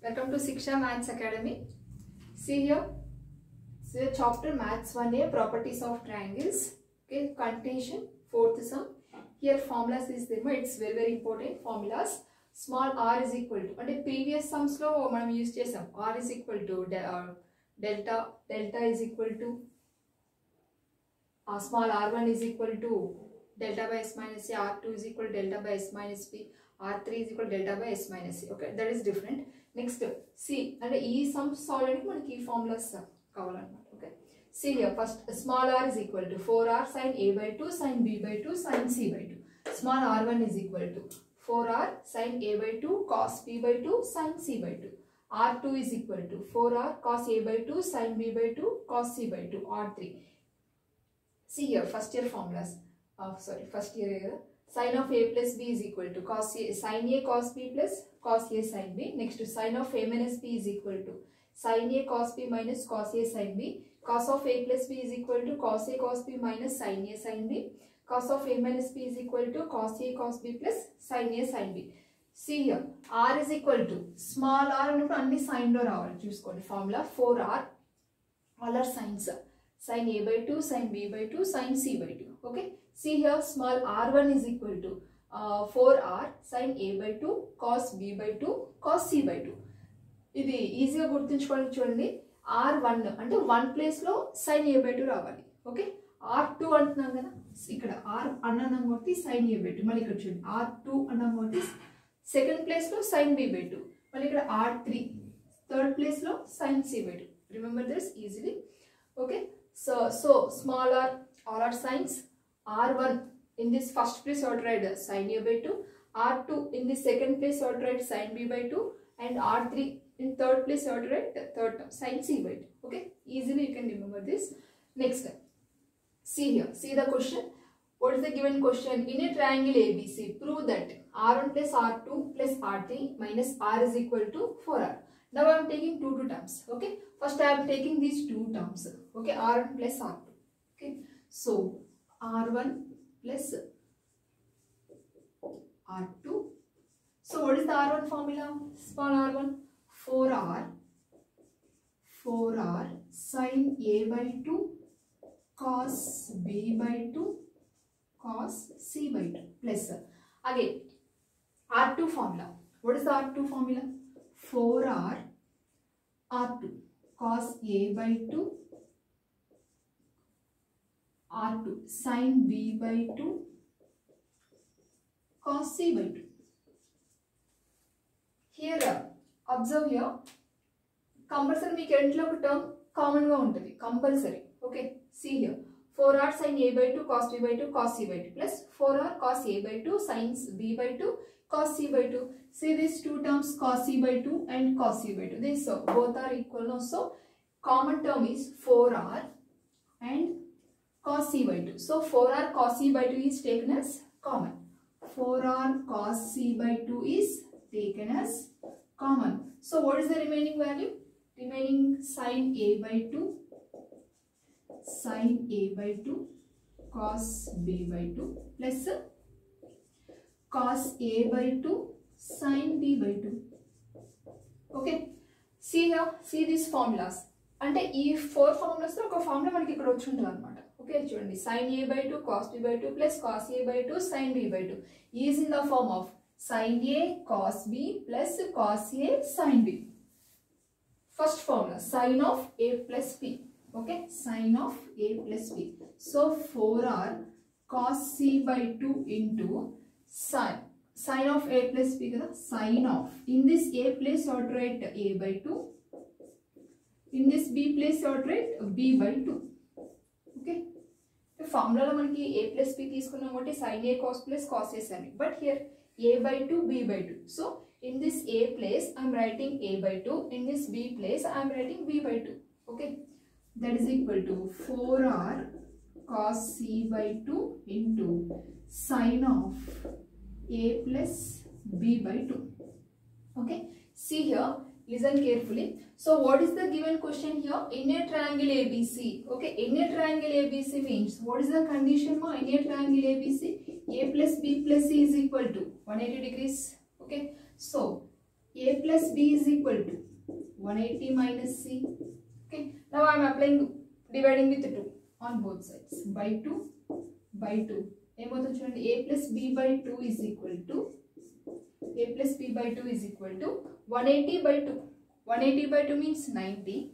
Welcome to Siksha Maths Academy. See here, so chapter Maths 1A, Properties of Triangles. Okay, continuation, fourth sum. Here formulas is there. It's very important formulas. Small r is equal to, and previous sums lo manam use chesam. R is equal to delta is equal to small r1 is equal to delta by s minus c, r2 is equal to delta by s minus p, r3 is equal to delta by s minus c. Okay, that is different. Next, see, and e sums solve and manaki formulas kavalannamata. Okay, see here, first small r is equal to 4r sin a by 2 sin b by 2 sin c by 2. Small r1 is equal to 4r sin a by 2 cos b by 2 sin c by 2. r2 is equal to 4r cos a by 2 sin b by 2 cos c by 2. r3. See here, first year formulas. First year sin of a plus b is equal to cos a sin a cos b plus cos a sin b. Next, to sin of a minus b is equal to sin a cos b minus cos a sin b. Cos of a plus b is equal to cos a cos b minus sin a sin b. Cos of a minus b is equal to cos a cos b plus sin a sin b. See here, r is equal to small r and only sin lo ravali chuskondi formula 4r, all are sines, sin a by 2 sin b by 2 sin c by 2. Okay, see here, small r1 is equal to 4r sin a by 2 cos b by 2 cos c by 2. ఇది ఈజీగా గుర్తుంచుకోండి. చూడండి, r1 అంటే 1 place లో sin a by 2 రావాలి. Okay, r2 అంటున్నాం కదా, ఇక్కడ r అన్నాం కాబట్టి sin a by 2. మళ్ళీ ఇక్కడ చూడండి, r2 అన్నాం కాబట్టి సెకండ్ ప్లేస్ లో sin b by 2. మళ్ళీ ఇక్కడ r3 థర్డ్ ప్లేస్ లో sin c by 2. Remember this easily. Okay, so small r, all are sines. r1 in this first place you have to write sin a by 2, r2 in the second place you have to write sin b by 2, and r3 in third place you have to write third term sin c by 2. Okay, easily you can remember this. Next, see here, see the question. What is the given question? In a triangle ABC, prove that r1 plus r2 plus r3 minus r is equal to 4r. Now I am taking two terms. Okay, first I am taking these two terms. Okay, r1 plus r2. Okay, so r1 plus r2. So what is the r1 formula? Small r1, 4r sin a by 2 cos b by 2 cos c by 2 plus again r2 formula. What is the r2 formula? 4r r2 cos a by 2 r2 sin b by 2 cos c by 2. Here observe here, compulsory meeku endlo oka term common ga untadi, compulsory. Okay, see here, 4r sin a by 2 cos b by 2 cos c by 2 plus 4r cos a by 2 sin b by 2 cos c by 2. See these two terms cos c by 2 and cos c by 2. This both are equal now. So common term is 4r and cos c by 2. So 4r cos c by 2 is taken as common. 4r cos c by 2 is taken as common. So what is the remaining value? Remaining sin a by 2 sin a by 2 cos b by 2 plus cos a by 2 sin b by 2. Okay, see here, see these formulas. అంటే ఈ 4 formulas లో ఒక formula మనకి ఇక్కడ వచ్చి ఉంటుంది అనమాట. Okay, చూడండి, sin a by 2 cos b by 2 plus cos a by 2 sin b by 2 is in the form of sin a cos b plus cos a sin b. First formula, sin of a plus b. Okay, sin of a plus b. So 4r cos c by 2 into sin of a plus b kada, sin of, in this a place you have to write a by 2, in this b place you have to write b by 2. Okay, the formula lo manaki a plus b తీసుకున్నాం కాబట్టి sin a cos plus cos a sin b, but here a by 2 b by 2. So in this a place I am writing a by 2, in this b place I am writing b by 2. Okay, that is equal to 4r cos c by 2 into sin of a plus b by 2. Okay, see here, listen carefully. So what is the given question here? In a triangle ABC. Okay, in a triangle ABC means what is the condition for in a triangle ABC? A plus B plus C is equal to 180 degrees. Okay, so A plus B is equal to 180 minus C. Okay, now I am applying dividing with 2 on both sides. By 2 by 2. A plus B by 2 is equal to A plus B by 2 is equal to 180 by 2. 180 by 2 means 90.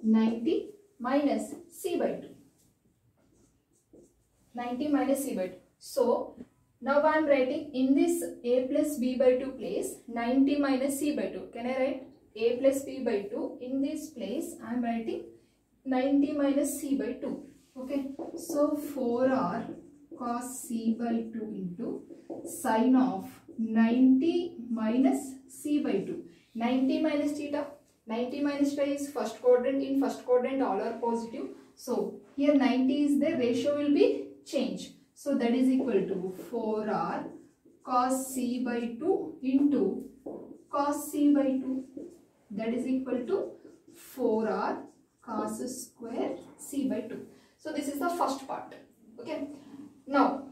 90 minus C by 2. 90 minus C by 2. So, now I am writing in this A plus B by 2 place 90 minus C by 2. Can I write A plus B by 2? In this place I am writing 90 minus C by 2. Okay. So, 4R cos C by 2 into sine of 90 minus C by 2. 90 minus theta. 90 minus theta is first quadrant. In first quadrant all are positive. So, here 90 is there. Ratio will be changed. So, that is equal to 4R cos C by 2 into cos C by 2. That is equal to 4R cos square C by 2. So, this is the first part. Okay. Now,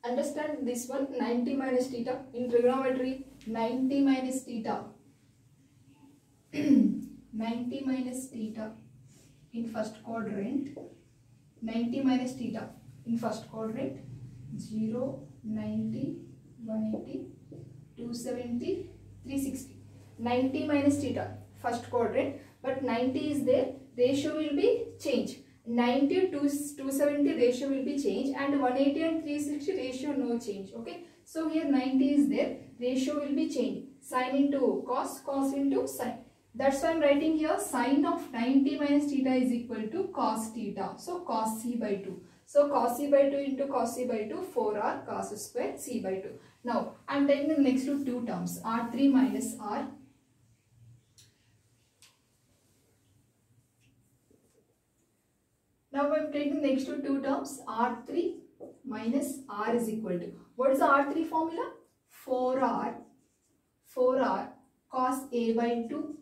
understand this one 90 minus theta. In trigonometry, 90 minus theta. 90 minus theta in first quadrant. 90 minus theta in first quadrant. 0, 90, 180, 270, 360. 90 minus theta first quadrant, but 90 is there. Ratio will be changed. 90 to 270 ratio will be changed, and 180 and 360 ratio no change. Okay. So here 90 is there. Ratio will be changed. Sine into cos, cos into sine. That's why I am writing here sine of 90 minus theta is equal to cos theta. So cos C by 2. So cos C by 2 into cos C by 2, 4R cos square C by 2. Now I am taking the next to two terms, R3 minus R. Now I am taking next to two terms, R3 minus R is equal to, what is the R3 formula? 4R cos A by 2,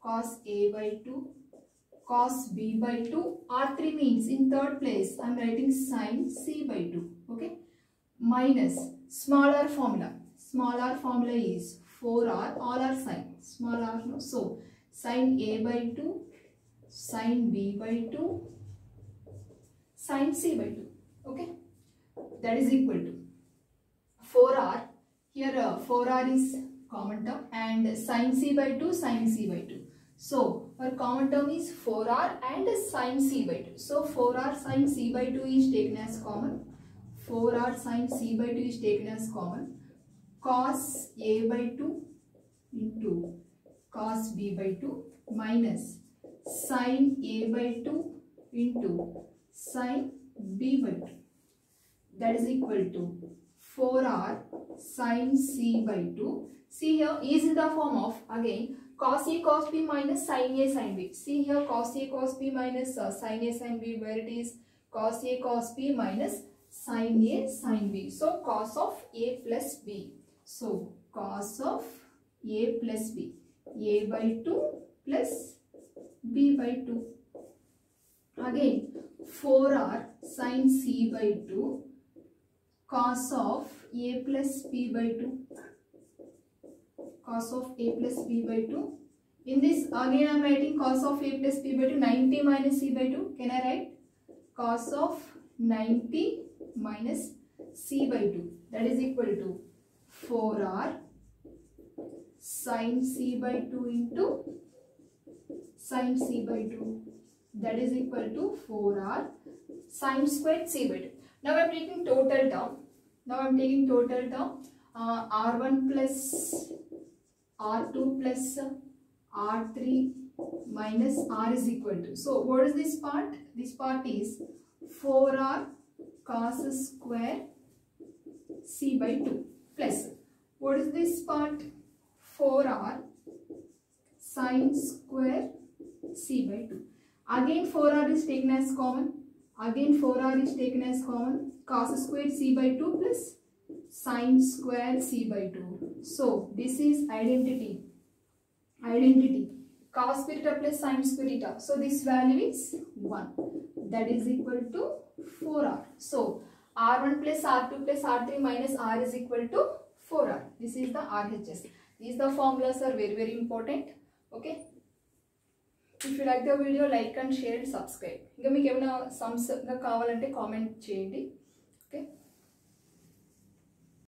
cos A by 2, cos B by 2. R3 means in third place I am writing sin C by 2. Okay. Minus small r formula. Small r formula is 4R, all are sin. Small r no. So sin A by 2, sin B by 2, sin C by 2. Okay. That is equal to 4R. Here 4R is common term and sin C by 2, sin C by 2. So, our common term is 4R and sin C by 2. So, 4R sin C by 2 is taken as common. 4R sin C by 2 is taken as common. Cos A by 2 into cos B by 2 minus sin A by 2 into sin B by 2. That is equal to 4R sin C by 2. See here is in the form of again cos A cos B minus sin A sin B. See here cos A cos B minus sin A sin B, where it is cos A cos B minus sin A sin B. So cos of A plus B. So cos of A plus B. A by 2 plus B by 2. Again 4R sin C by 2 cos of A plus B by 2. Cos of A plus B by 2. In this again I am writing cos of A plus B by 2, 90 minus C by 2. Can I write cos of 90 minus C by 2? That is equal to 4R sin C by 2 into sin C by 2. That is equal to 4R sin squared C by 2. Now I am taking total term. R1 plus R2 plus R3 minus R is equal to. So what is this part? This part is 4R cos square C by 2 plus. What is this part? 4R sin square C by 2. Again 4R is taken as common. Cos square C by 2 plus sin square C by 2. So this is identity. Cos theta plus sin square theta. So this value is 1. That is equal to 4R. So R1 plus R2 plus R3 minus R is equal to 4R. This is the RHS. These the formulas are very important. Okay. If you like the video, like and share and subscribe. ఇంకా మీకు ఏమైనా sums కావాలంటే comment చేయండి. Okay.